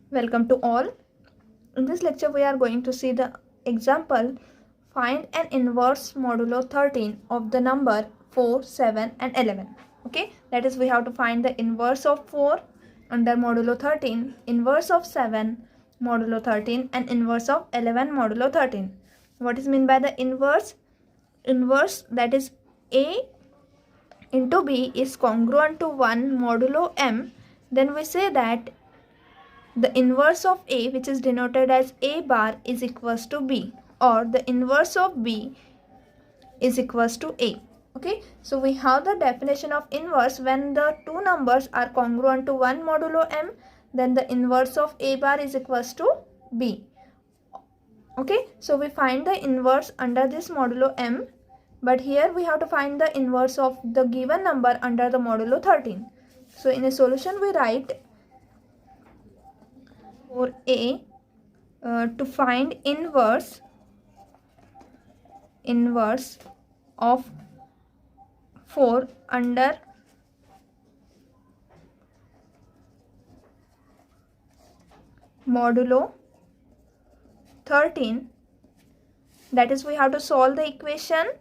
Welcome to all. In this lecture we are going to see the example find an inverse modulo 13 of the number 4, 7 and 11. Okay, that is we have to find the inverse of 4 under modulo 13, inverse of 7 modulo 13 and inverse of 11 modulo 13. What is meant by the inverse? Inverse, that is A into B is congruent to 1 modulo M. Then we say that the inverse of A, which is denoted as A bar, is equals to B, or the inverse of B is equals to A. Okay, so we have the definition of inverse. When the two numbers are congruent to 1 modulo M, then the inverse of A bar is equals to B. Okay, so we find the inverse under this modulo M, but here we have to find the inverse of the given number under the modulo 13. So in a solution we write for A to find inverse of 4 under modulo 13, that is we have to solve the equation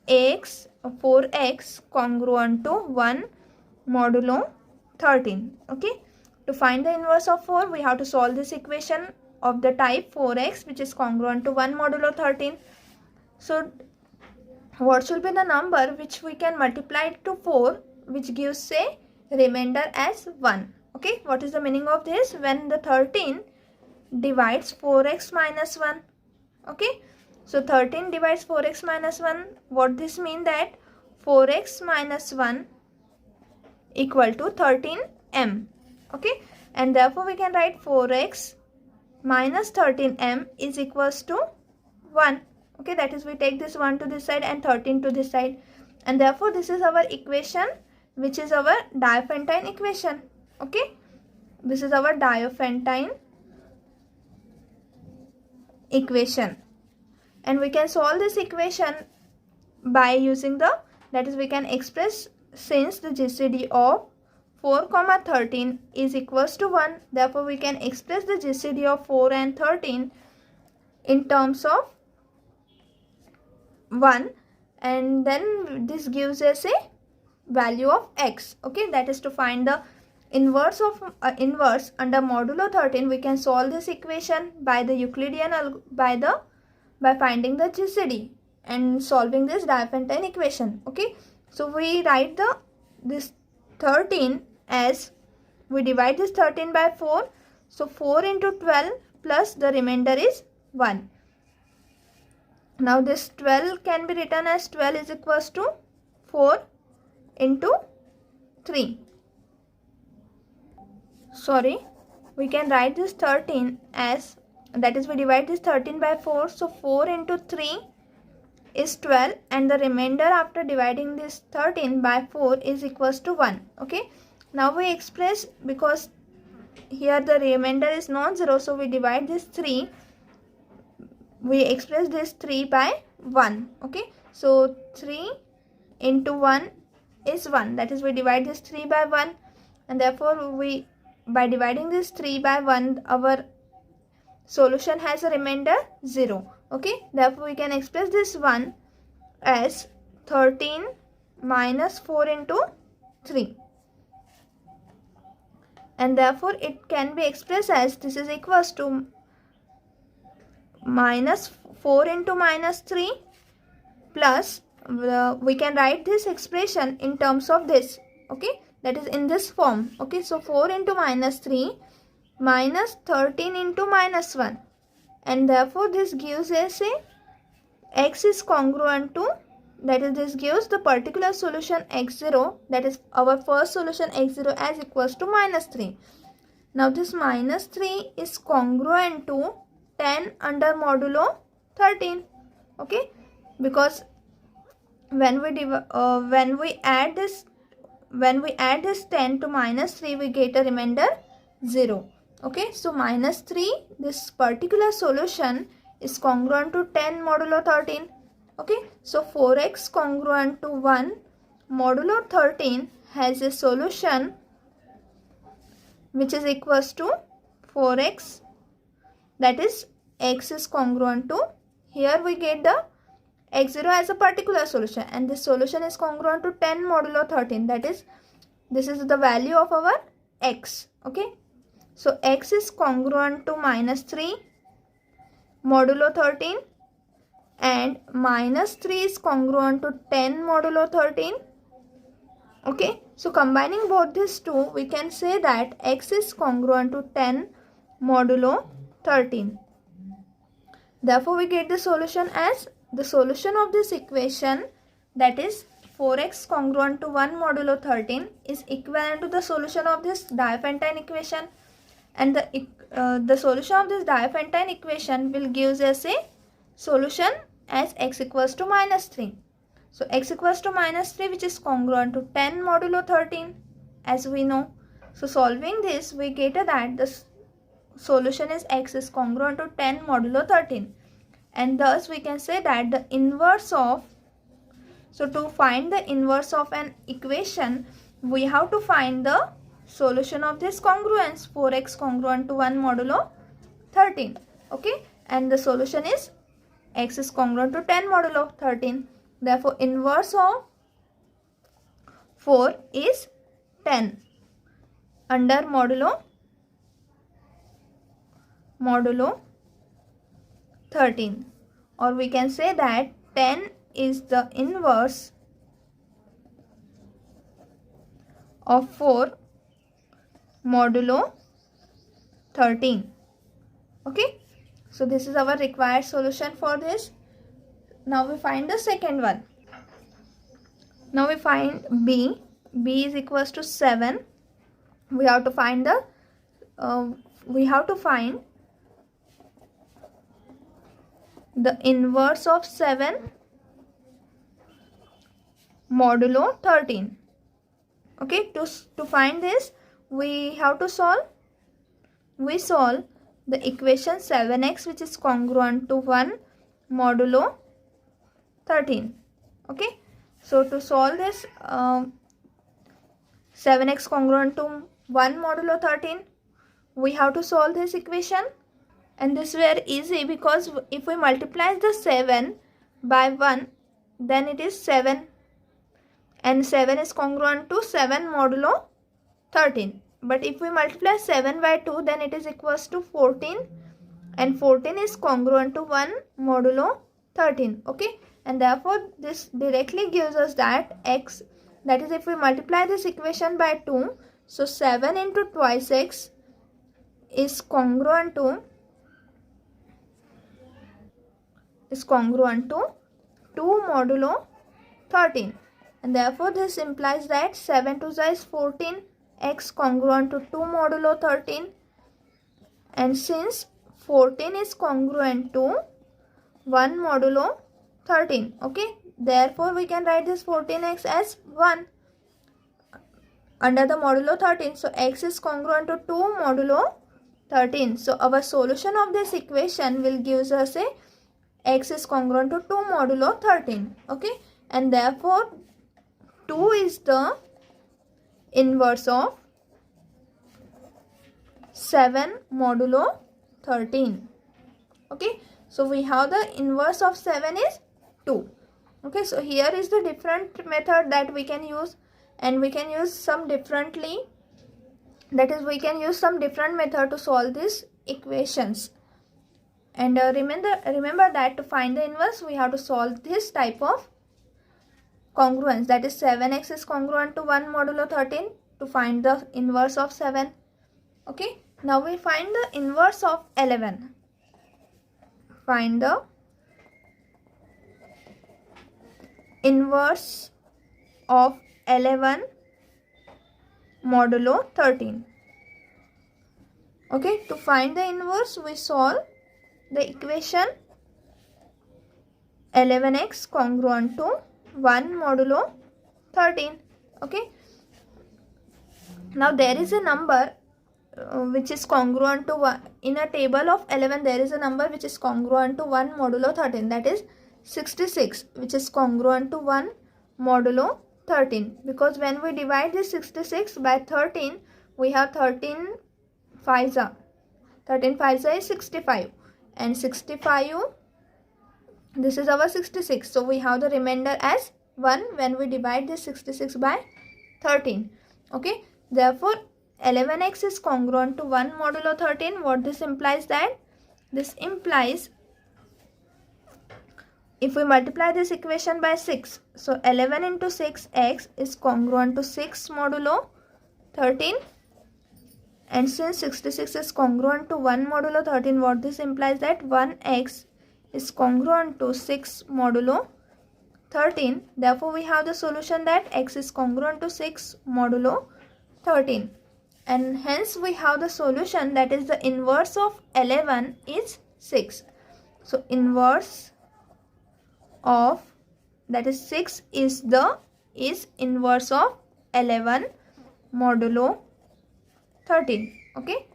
x 4x congruent to 1 modulo 13. Okay, to find the inverse of 4 we have to solve this equation of the type 4x which is congruent to 1 modulo 13. So what should be the number which we can multiply to 4 which gives say remainder as 1. Okay, what is the meaning of this? When the 13 divides 4x minus 1. Okay, so 13 divides 4x minus 1. What this mean? That 4x minus 1 equal to 13m. Okay, and therefore we can write 4x minus 13m is equals to 1. Okay, that is we take this 1 to this side and 13 to this side, and therefore this is our equation which is our Diophantine equation. Okay, this is our Diophantine equation, and we can solve this equation by using the, that is we can express, since the GCD of 4 comma 13 is equals to 1, therefore we can express the GCD of 4 and 13 in terms of 1, and then this gives us a value of x. Okay, that is to find the inverse of inverse under modulo 13. We can solve this equation by the Euclidean by finding the GCD and solving this Diophantine equation. Okay, so we write this 13 as, we divide this 13 by 4, so 4 into 12 plus the remainder is 1. Now this 12 can be written as 12 is equals to 4 into 3. Sorry, we can write this 13 as, that is we divide this 13 by 4, so 4 into 3 is 12, and the remainder after dividing this 13 by 4 is equals to 1. Okay, now we express, because here the remainder is non-zero, so we divide this 3, we express this 3 by 1. Okay, so 3 into 1 is 1, that is we divide this 3 by 1, and therefore we, by dividing this 3 by 1, our solution has a remainder 0. Okay, therefore we can express this 1 as 13 minus 4 into 3, and therefore it can be expressed as, this is equals to minus 4 into minus 3 plus, we can write this expression in terms of this. Okay, that is in this form. Okay, so 4 into minus 3 minus 13 into minus 1, and therefore this gives us a x is congruent to, that is this gives the particular solution x0, that is our first solution x0 as equals to minus 3. Now this minus 3 is congruent to 10 under modulo 13. Okay, because when we add this 10 to minus 3, we get a remainder 0. Okay, so minus 3, this particular solution is congruent to 10 modulo 13. Okay, so 4x congruent to 1 modulo 13 has a solution which is equals to 4x, that is x is congruent to, here we get the x0 as a particular solution, and this solution is congruent to 10 modulo 13, that is this is the value of our x. Okay, so x is congruent to -3 modulo 13 and -3 is congruent to 10 modulo 13. Okay, so combining both these two, we can say that x is congruent to 10 modulo 13. Therefore, we get the solution as the solution of this equation, that is 4x congruent to 1 modulo 13 is equivalent to the solution of this Diophantine equation, and the solution of this Diophantine equation will give us a solution as x equals to -3. So x equals to -3, which is congruent to 10 modulo 13, as we know. So solving this, we get that the solution is x is congruent to 10 modulo 13, and thus we can say that the inverse of, so to find the inverse of an equation, we have to find the solution of this congruence, 4x congruent to 1 modulo 13. Okay, and the solution is x is congruent to 10 modulo 13. Therefore, inverse of 4 is 10 under modulo 13, or we can say that 10 is the inverse of 4 modulo 13. Okay, so this is our required solution for this. Now we find the second one. Now we find b. B is equals to 7. We have to find the inverse of 7 modulo 13. Okay, to find this, we have to solve the equation 7x, which is congruent to 1 modulo 13. Okay, so to solve this 7x congruent to 1 modulo 13, we have to solve this equation, and this is very easy because if we multiply the 7 by 1, then it is 7, and 7 is congruent to 7 modulo 13. But if we multiply 7 by 2, then it is equals to 14, and 14 is congruent to 1 modulo 13. Okay, and therefore this directly gives us that x, that is if we multiply this equation by 2, so 7 into twice x is congruent to 2 modulo 13, and therefore this implies that 7 to the is 14, x congruent to 2 modulo 13, and since 14 is congruent to 1 modulo 13, okay, therefore we can write this 14x as 1 under the modulo 13. So x is congruent to 2 modulo 13. So our solution of this equation will give us a x is congruent to 2 modulo 13. Okay, and therefore 2 is the inverse of 7 modulo 13. Okay, so we have the inverse of 7 is 2. Okay, so here is the different method that we can use, and we can use some differently, that is we can use some different method to solve these equations. And remember that to find the inverse, we have to solve this type of congruence, that is 7x is congruent to 1 modulo 13 to find the inverse of 7. Okay, now we find the inverse of 11. Find the inverse of 11 modulo 13. Okay, to find the inverse, we solve the equation 11x congruent to 1 modulo 13. Okay, now there is a number which is congruent to 1 in a table of 11. There is a number which is congruent to 1 modulo 13, that is 66, which is congruent to 1 modulo 13, because when we divide this 66 by 13, we have 13 5s, 13 5 is 65, and 65, this is our 66. So we have the remainder as 1 when we divide this 66 by 13. Okay, therefore 11x is congruent to 1 modulo 13. What this implies? That this implies, if we multiply this equation by 6, so 11 into 6x is congruent to 6 modulo 13. And since 66 is congruent to 1 modulo 13, what this implies? That 1x is congruent to 6 modulo 13. Therefore, we have the solution that x is congruent to 6 modulo 13. And hence, we have the solution, that is the inverse of 11 is 6. So, inverse of, that is 6 is inverse of 11 modulo 13. Okay,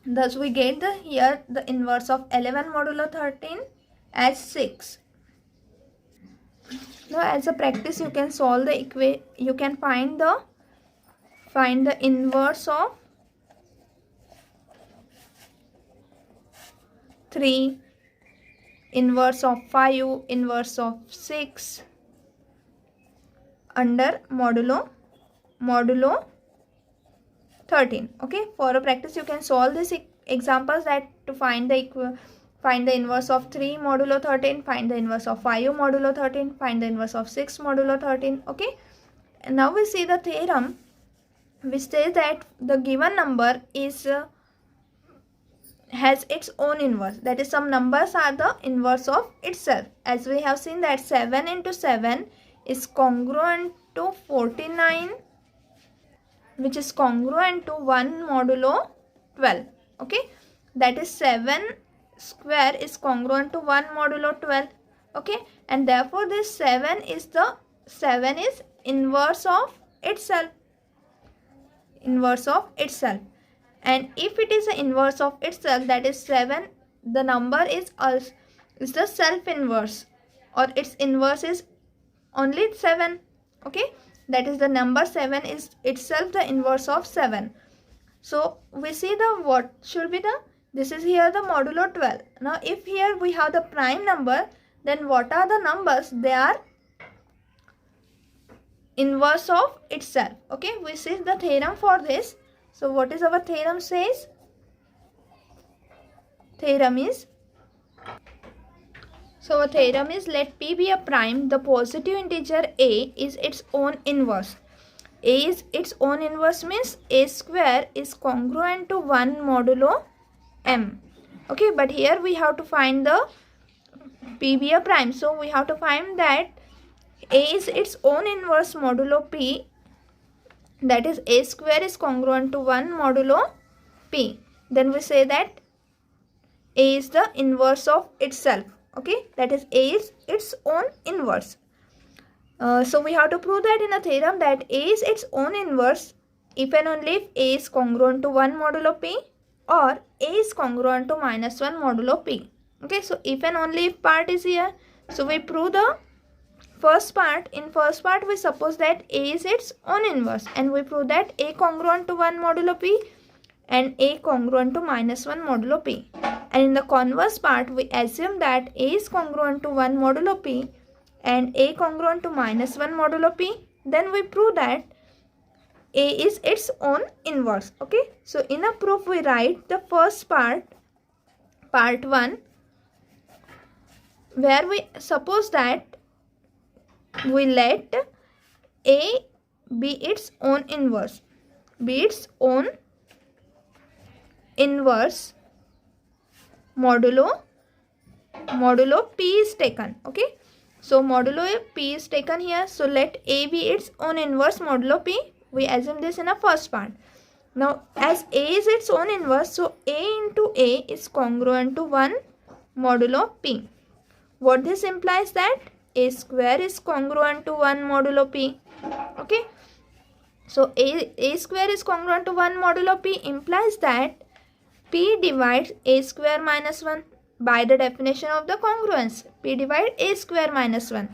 thus we get here the inverse of 11 modulo 13 as 6. Now as a practice, you can solve the you can find the inverse of 3, inverse of 5, inverse of 6 under modulo 13. Okay, for a practice you can solve these examples, that to find the inverse of 3 modulo 13, find the inverse of 5 modulo 13, find the inverse of 6 modulo 13. Okay, and now we see the theorem which says that the given number is has its own inverse, that is some numbers are the inverse of itself. As we have seen that 7 into 7 is congruent to 49, which is congruent to 1 modulo 12. Okay, that is 7 square is congruent to 1 modulo 12. Okay, and therefore this 7 is inverse of itself. And if it is the inverse of itself, that is 7, the number is the self inverse, or its inverse is only 7. Okay, that is the number 7 is itself the inverse of 7. So we see what should be this is here the modulo 12. Now if here we have the prime number, then what are the numbers? They are inverse of itself. Okay, we see the theorem for this. So what is our theorem says? So our theorem is, let p be a prime, the positive integer a is its own inverse. A is its own inverse means a square is congruent to 1 modulo m. Okay, but here we have to find the p be a prime. So we have to find that a is its own inverse modulo p, that is a square is congruent to 1 modulo p. Then we say that a is the inverse of itself. Okay, that is a is its own inverse. So we have to prove that in a theorem, that a is its own inverse if and only if a is congruent to 1 modulo p or a is congruent to minus 1 modulo p. Okay, so if and only if part is here. So we prove the first part. In first part we suppose that a is its own inverse, and we prove that a congruent to 1 modulo p and a congruent to minus 1 modulo p. And in the converse part we assume that a is congruent to 1 modulo p and a congruent to minus 1 modulo p. Then we prove that a is its own inverse. Okay, so in a proof we write the first part 1, where we suppose that we let a be its own inverse, modulo p is taken. Okay, so modulo p is taken here. So let a be its own inverse modulo p. We assume this in a first part. Now as a is its own inverse, so a into a is congruent to 1 modulo p. What this implies? That a square is congruent to 1 modulo p. Okay, so a square is congruent to 1 modulo p implies that p divides a square minus 1 by the definition of the congruence. P divide a square minus 1.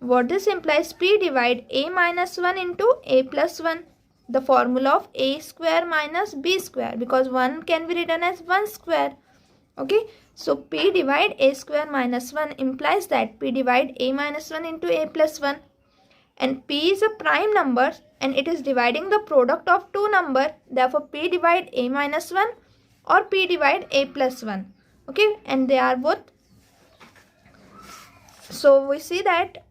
What this implies? P divide a minus 1 into a plus 1. the formula of a square minus b square, because 1 can be written as 1 square. Okay, so p divide a square minus 1 implies that p divide a minus 1 into a plus 1, and p is a prime number and it is dividing the product of two numbers, therefore p divide a minus 1 or p divide a plus 1. Okay, and they are both. So we see that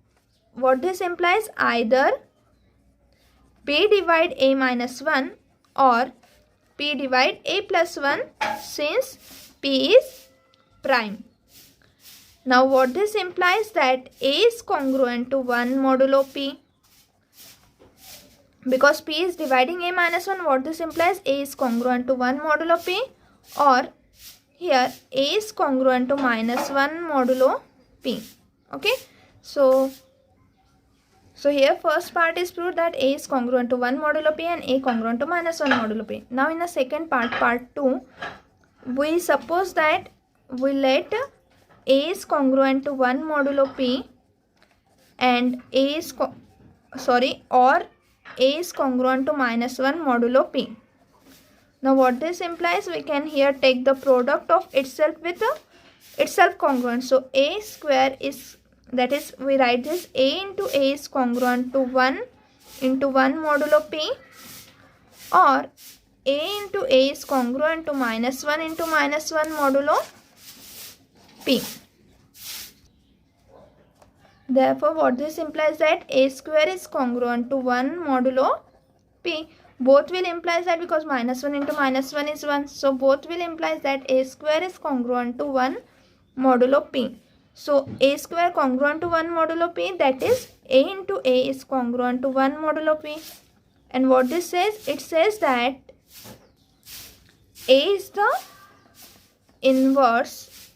what this implies, either p divide a minus 1 or p divide a plus 1, since p is prime. Now what this implies, that a is congruent to 1 modulo p. Because p is dividing a minus 1, what this implies, a is congruent to 1 modulo p, or here a is congruent to minus 1 modulo p. Okay, so here first part is proved that a is congruent to 1 modulo p and a congruent to minus 1 modulo p. Now in the second part, part 2, we suppose that we let a is congruent to 1 modulo p and a is or a is congruent to minus 1 modulo p. Now what this implies, we can here take the product of itself with itself congruent. So a square is, that is, we write this a into a is congruent to 1 into 1 modulo p, or a into a is congruent to minus 1 into minus 1 modulo p. Therefore what this implies, that a square is congruent to 1 modulo p. Both will imply that, because minus 1 into minus 1 is 1. So both will imply that a square is congruent to 1 modulo p. So a square congruent to 1 modulo p, that is a into a is congruent to 1 modulo p. And what this says, it says that a is the inverse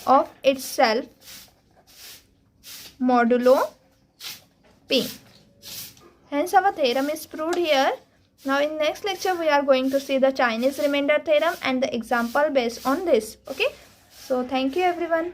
of itself modulo p. Hence our theorem is proved here. Now in next lecture we are going to see the Chinese remainder theorem and the example based on this. Okay, so thank you everyone.